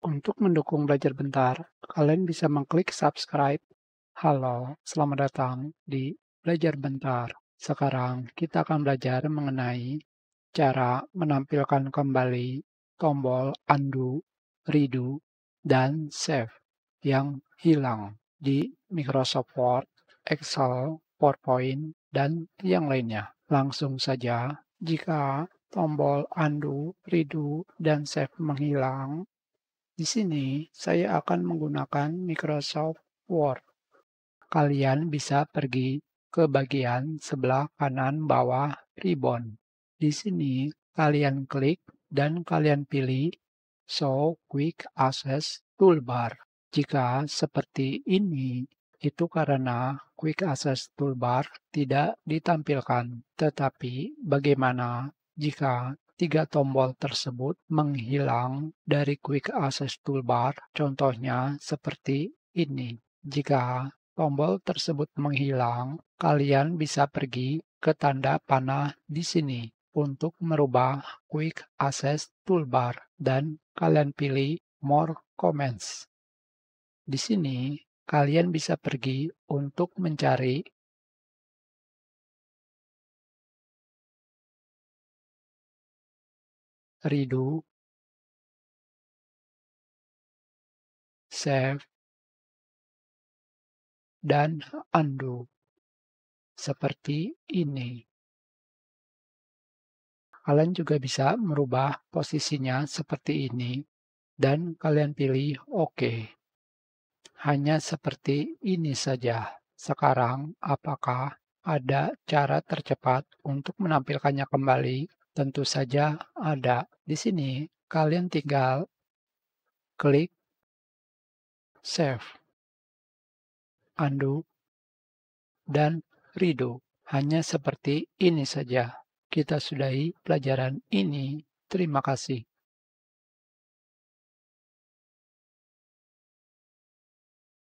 Untuk mendukung Belajar Bentar, kalian bisa mengklik subscribe. Halo, selamat datang di Belajar Bentar. Sekarang kita akan belajar mengenai cara menampilkan kembali tombol undo, redo, dan save yang hilang di Microsoft Word, Excel, PowerPoint, dan yang lainnya. Langsung saja, jika tombol undo, redo, dan save menghilang, di sini saya akan menggunakan Microsoft Word. Kalian bisa pergi ke bagian sebelah kanan bawah ribbon. Di sini kalian klik dan kalian pilih Show Quick Access Toolbar. Jika seperti ini, itu karena Quick Access Toolbar tidak ditampilkan. Tetapi bagaimana jika tiga tombol tersebut menghilang dari Quick Access Toolbar? Contohnya seperti ini. Jika tombol tersebut menghilang, kalian bisa pergi ke tanda panah di sini untuk merubah Quick Access Toolbar dan kalian pilih More Commands. Di sini kalian bisa pergi untuk mencari redo, save, dan undo. Seperti ini. Kalian juga bisa merubah posisinya seperti ini dan kalian pilih OK. Hanya seperti ini saja. Sekarang, apakah ada cara tercepat untuk menampilkannya kembali? Tentu saja ada. Di sini, kalian tinggal klik Save, Undo, dan Redo. Hanya seperti ini saja. Kita sudahi pelajaran ini. Terima kasih.